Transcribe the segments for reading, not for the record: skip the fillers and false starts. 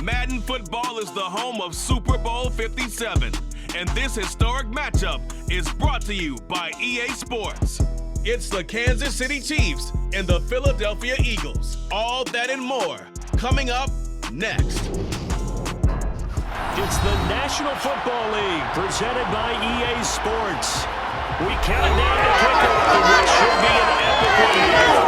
Madden football is the home of Super Bowl 57, and this historic matchup is brought to you by EA Sports. It's the Kansas City Chiefs and the Philadelphia Eagles. All that and more coming up next. It's the National Football League presented by EA Sports. We count down the kickoff of what should be an epic one here,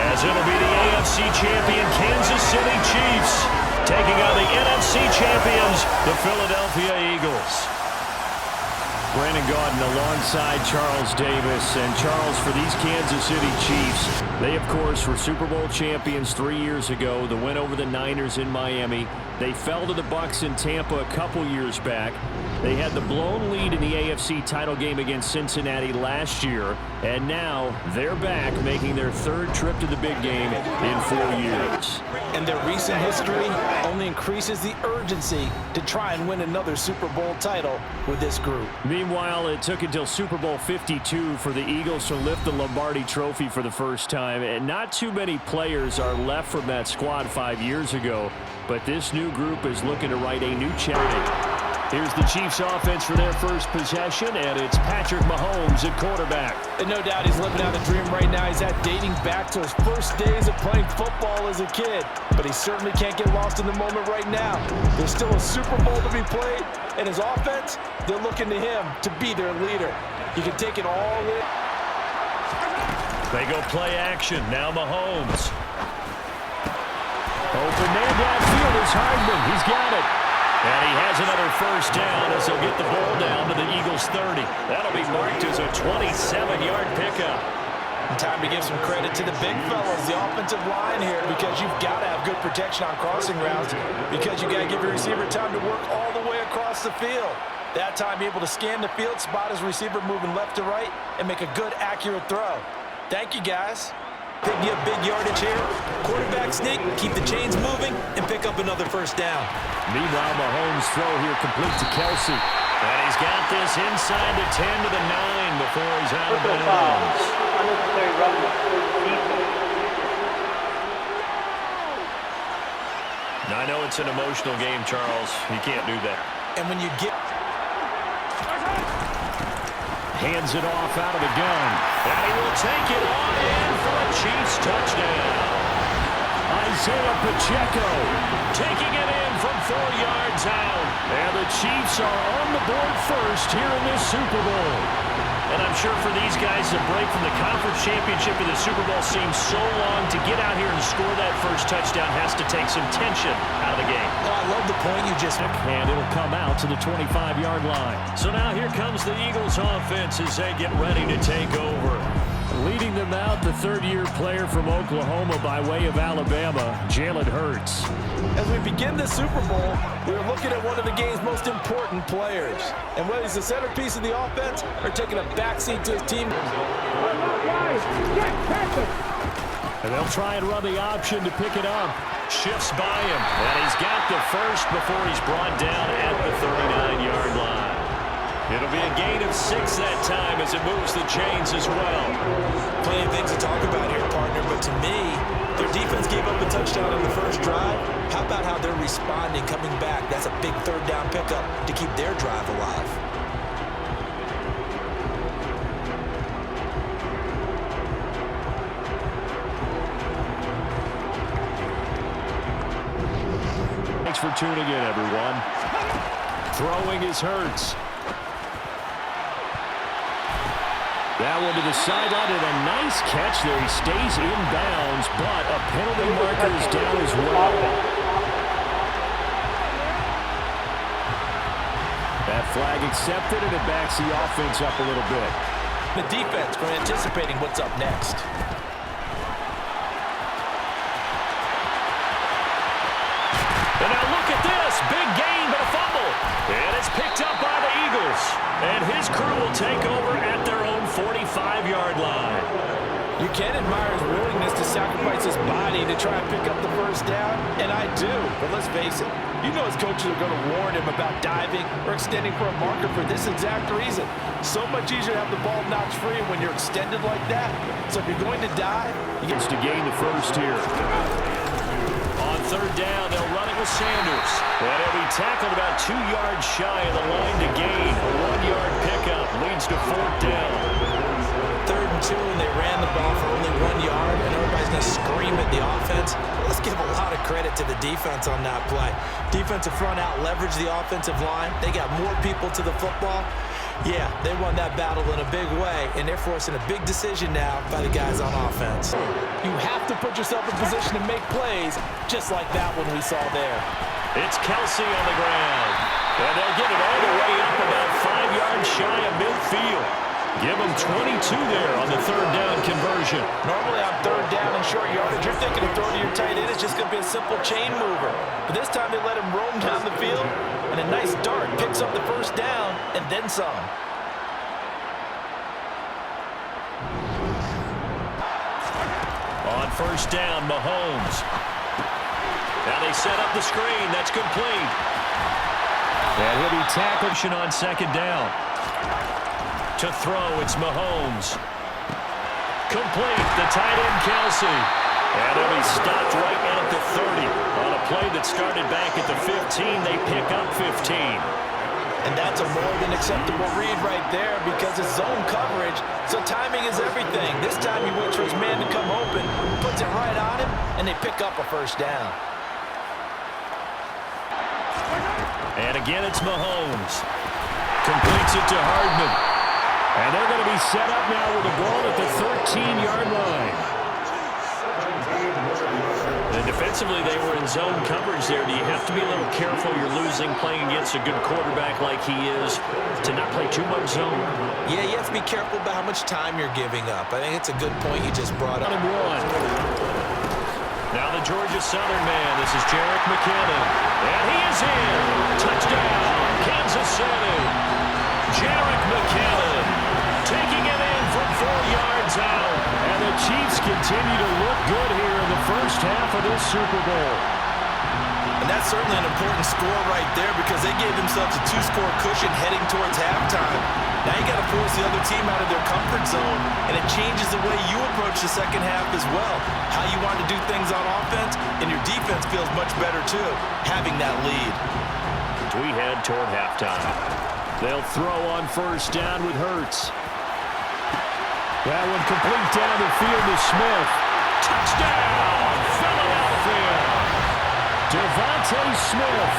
as it'll be the AFC champion Kansas City Chiefs taking on the NFC champions, the Philadelphia Eagles. Brandon Gaudin alongside Charles Davis. And Charles, for these Kansas City Chiefs, they, of course, were Super Bowl champions 3 years ago. The win over the Niners in Miami. They fell to the Bucs in Tampa a couple years back. They had the blown lead in the AFC title game against Cincinnati last year. And now they're back, making their third trip to the big game in 4 years. And their recent history only increases the urgency to try and win another Super Bowl title with this group. Meanwhile, it took until Super Bowl 52 for the Eagles to lift the Lombardi Trophy for the first time. And not too many players are left from that squad 5 years ago. But this new group is looking to write a new chapter. Here's the Chiefs offense for their first possession, and it's Patrick Mahomes at quarterback. And no doubt he's living out a dream right now. He's dating back to his first days of playing football as a kid. But he certainly can't get lost in the moment right now. There's still a Super Bowl to be played, and his offense, they're looking to him to be their leader. He can take it all in. They go play action. Now Mahomes. Open man downfield is Hardman. He's got it. And he has another first down as he'll get the ball down to the Eagles' 30. That'll be marked as a 27-yard pickup. Time to give some credit to the big fellas, the offensive line here, because you've got to have good protection on crossing routes, because you got to give your receiver time to work all the way across the field. That time, be able to scan the field, spot his receiver moving left to right, and make a good, accurate throw. Thank you, guys. Picking up big yardage here. Quarterback sneak, keep the chains moving, and pick up another first down. Meanwhile, Mahomes' throw here complete to Kelce. And he's got this inside the 10 to the 9 before he's out of bounds. Now, I know it's an emotional game, Charles. You can't do that. And when you get... Hands it off out of the gun. And he will take it on in for a Chiefs touchdown. Isaiah Pacheco taking it in from 4 yards out. And the Chiefs are on the board first here in this Super Bowl. And I'm sure for these guys, the break from the conference championship to the Super Bowl seems so long. To get out here and score that first touchdown has to take some tension out of the game. Oh, I love the point you just made. And it'll come out to the 25-yard line. So now here comes the Eagles offense as they get ready to take over. Leading them out, the third-year player from Oklahoma by way of Alabama, Jalen Hurts. As we begin the Super Bowl, we're looking at one of the game's most important players. And whether he's the centerpiece of the offense or taking a backseat to his team. And they'll try and run the option to pick it up. Shifts by him. And he's got the first before he's brought down at the 39-yard line. It'll be a gain of 6 that time as it moves the chains as well. Plenty of things to talk about here, partner, but to me, their defense gave up a touchdown on the first drive. How about how they're responding, coming back? That's a big third down pickup to keep their drive alive. Thanks for tuning in, everyone. Throwing is Hurts. That one to the sideline and a nice catch there. He stays in bounds, but a penalty marker is down as well. That flag accepted, and it backs the offense up a little bit. The defense for anticipating what's up next. And now look at this. Big gain, but a fumble. And it's picked up by the Eagles. And his crew will take over at their own 45-yard line. You can admire his willingness to sacrifice his body to try and pick up the first down, and I do. But let's face it, you know his coaches are going to warn him about diving or extending for a marker for this exact reason. So much easier to have the ball notch free when you're extended like that. So if you're going to dive, he gets to gain the first here. On third down. They'll run it with Sanders. And he'll be tackled about 2 yards shy of the line to gain. A 1-yard pickup leads to fourth down. 3rd and 2, and they ran the ball for only 1 yard, and everybody's going to scream at the offense. Let's give a lot of credit to the defense on that play. Defensive front out leveraged the offensive line. They got more people to the football. Yeah, they won that battle in a big way, and they're forcing a big decision now by the guys on offense. You have to put yourself in position to make plays, just like that one we saw there. It's Kelce on the ground, and they'll get it all the way up about 5 yards shy of midfield. Give them 22 there on the third down conversion. Normally on third down and short yardage, you're thinking of throwing to your tight end. It's just going to be a simple chain mover. But this time they let him roam down the field, and a nice dart picks up the first down and then some. On first down, Mahomes. Now they set up the screen. That's complete. And he'll be tackled on second down. To throw, it's Mahomes. Complete, the tight end, Kelce. And he'll be stopped right at the 30. On a play that started back at the 15, they pick up 15. And that's a more than acceptable read right there because it's zone coverage, so timing is everything. This time he waits for his man to come open, puts it right on him, and they pick up a first down. And again, it's Mahomes. Completes it to Hardman. And they're going to be set up now with the ball at the 13-yard line. And defensively, they were in zone coverage there. Do you have to be a little careful? You're losing playing against a good quarterback like he is to not play too much zone? Yeah, you have to be careful about how much time you're giving up. I think it's a good point you just brought up. Now the Georgia Southern man. This is Jerick McKinnon. And he is in. Touchdown, Kansas City. Jerick McKinnon taking it in from 4 yards out. And the Chiefs continue to look good here in the first half of this Super Bowl. And that's certainly an important score right there because they gave themselves a 2-score cushion heading towards halftime. Now you got to force the other team out of their comfort zone, and it changes the way you approach the second half as well. How you want to do things on offense, and your defense feels much better too, having that lead. As we head toward halftime. They'll throw on first down with Hurts. That one complete down the field to Smith. Touchdown, Philadelphia. Devontae Smith,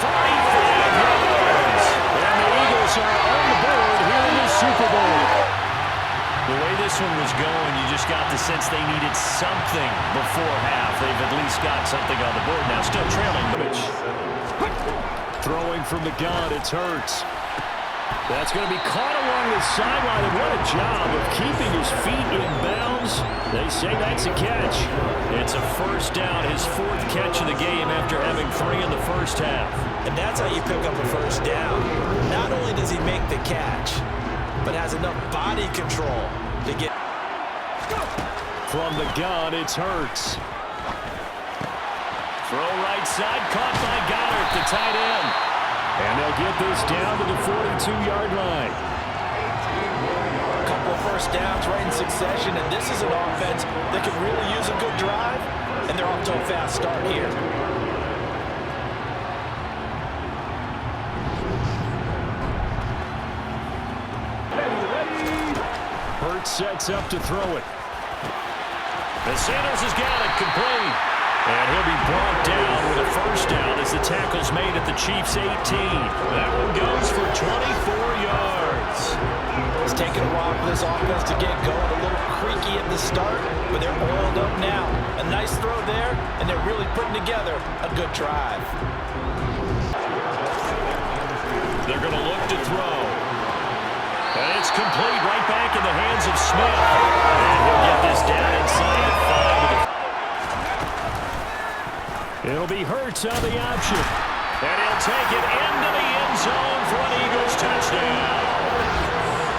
45 yards. And the Eagles are on the board here in the Super Bowl. The way this one was going, you just got the sense they needed something before half. They've at least got something on the board now. Still trailing, but throwing from the gun, it's Hurts. That's going to be caught along the sideline, and what a job of keeping his feet in bounds. They say that's a catch. It's a first down, his 4th catch of the game after having 3 in the first half. And that's how you pick up a first down. Not only does he make the catch, but has enough body control to get... From the gun, it's Hurts. Throw right side, caught by Goddard, the tight end. And they'll get this down to the 42-yard line. A couple of first downs right in succession, and this is an offense that could really use a good drive, and they're off to a fast start here. Hurts sets up to throw it. And Sanders has got it complete. And he'll be brought down with a first down as the tackle's made at the Chiefs' 18. That one goes for 24 yards. It's taken a while for this offense to get going. A little creaky at the start, but they're oiled up now. A nice throw there, and they're really putting together a good drive. They're going to look to throw. And it's complete right back in the hands of Smith. And he'll get this down inside the 5. It'll be Hurts on the option. And he'll take it into the end zone for an Eagles touchdown.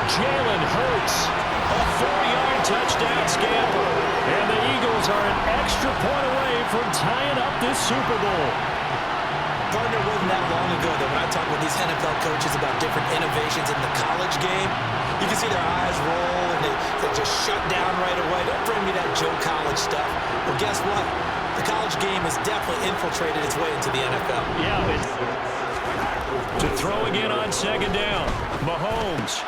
Jalen Hurts, a 4-yard touchdown scamper. And the Eagles are an extra point away from tying up this Super Bowl. Partner, wasn't that long ago that when I talk with these NFL coaches about different innovations in the college game, you can see their eyes roll and they just shut down right away. Don't bring me that Joe College stuff. Well, guess what? The college scrimmage game has definitely infiltrated its way into the NFL. Yeah, to throw again on second down. Mahomes.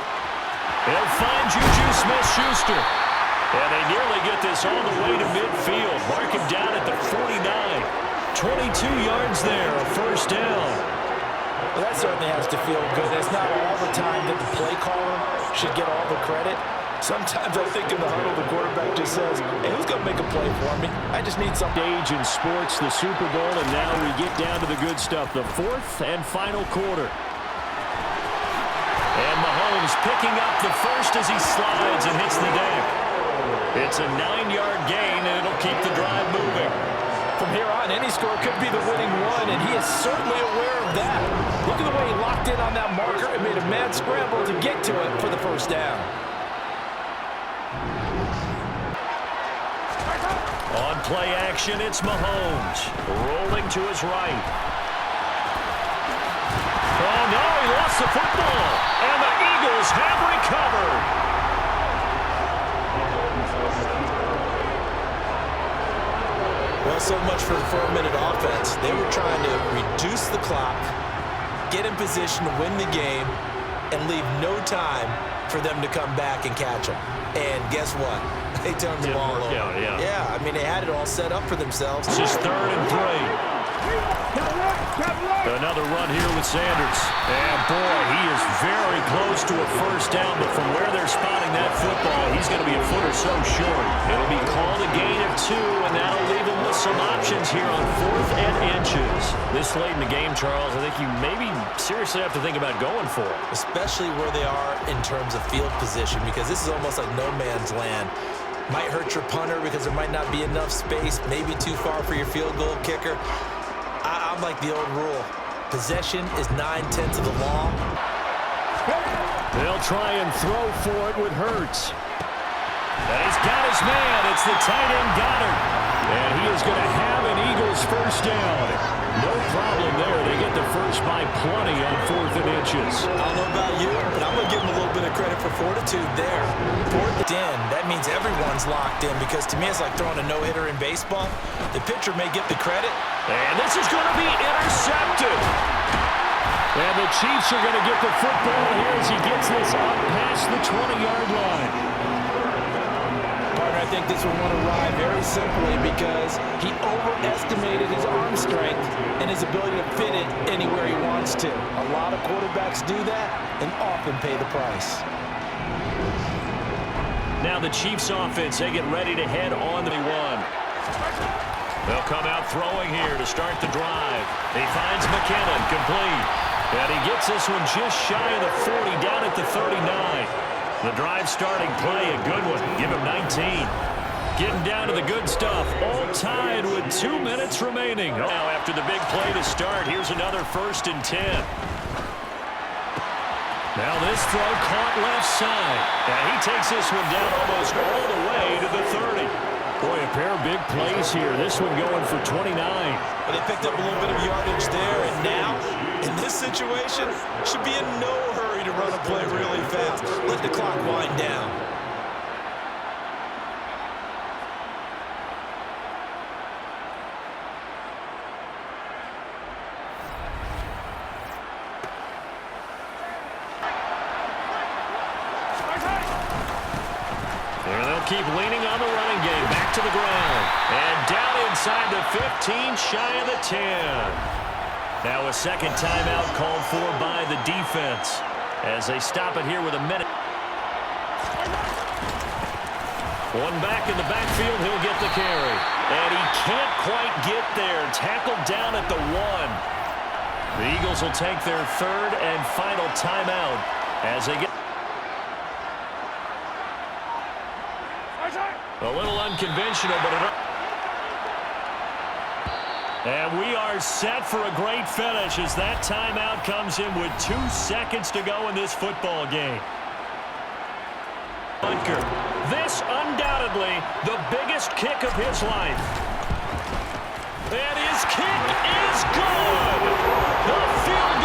He'll find Juju Smith-Schuster. And they nearly get this all the way to midfield. Mark him down at the 49. 22 yards there, a first down. Well, that certainly has to feel good. It's not all the time that the play caller should get all the credit. Sometimes I think in the huddle, the quarterback just says, hey, who's going to make a play for me? I just need some. Stage in sports, the Super Bowl, and now we get down to the good stuff, the fourth and final quarter. And Mahomes picking up the first as he slides and hits the deck. It's a 9-yard gain, and it'll keep the drive moving. From here on, any score could be the winning one, and he is certainly aware of that. Look at the way he locked in on that marker and made a mad scramble to get to it for the first down. On play action, it's Mahomes. Rolling to his right. Oh, no, he lost the football. And the Eagles have recovered. Well, so much for the 4-minute offense. They were trying to reduce the clock, get in position to win the game, and leave no time for them to come back and catch them. And guess what? They turned the ball over. Yeah, I mean, they had it all set up for themselves. It's just 3rd and 3. Another run here with Sanders. And, boy, he is very close to a first down, but from where they're spotting that football, he's going to be a foot or so short. It'll be called a gain of 2, and that'll leave him with some options here on 4th and inches. This late in the game, Charles, I think you maybe seriously have to think about going for it. Especially where they are in terms of field position, because this is almost like no man's land. Might hurt your punter because there might not be enough space, maybe too far for your field goal kicker. I'm like the old rule. Possession is 9/10 of the law. They'll try and throw for it with Hurts. And he's got his man. It's the tight end Goddard. And he is going to have an Eagles first down. No problem there. They get the first by plenty on 4th and inches. I don't know about you, but I'm going to give him a little bit of credit for fortitude there. 4th and 10, that means everyone's locked in, because to me it's like throwing a no-hitter in baseball. The pitcher may get the credit. And this is going to be intercepted. And the Chiefs are going to get the football here as he gets this up past the 20-yard line. I think this one will arrive very simply because he overestimated his arm strength and his ability to fit it anywhere he wants to. A lot of quarterbacks do that and often pay the price. Now the Chiefs offense, they get ready to head on the 1. They'll come out throwing here to start the drive. He finds McKinnon, complete. And he gets this one just shy of the 40, down at the 39. The drive starting play, a good one. Give him 19. Getting down to the good stuff. All tied with 2 minutes remaining. Now after the big play to start, here's another 1st and 10. Now this throw caught left side. And he takes this one down almost all the way to the 30. Boy, a pair of big plays here. This one going for 29. Well, they picked up a little bit of yardage there, and now, in this situation, should be in no hurry to run a play really fast. Let the clock wind down. Keep leaning on the running game. Back to the ground. And down inside the 15, shy of the 10. Now a second timeout called for by the defense as they stop it here with a minute. One back in the backfield, he'll get the carry. And he can't quite get there. Tackled down at the 1. The Eagles will take their 3rd and final timeout as they get. A little unconventional, but and we are set for a great finish as that timeout comes in with 2 seconds to go in this football game. Bunker. This undoubtedly the biggest kick of his life. And his kick is good. The field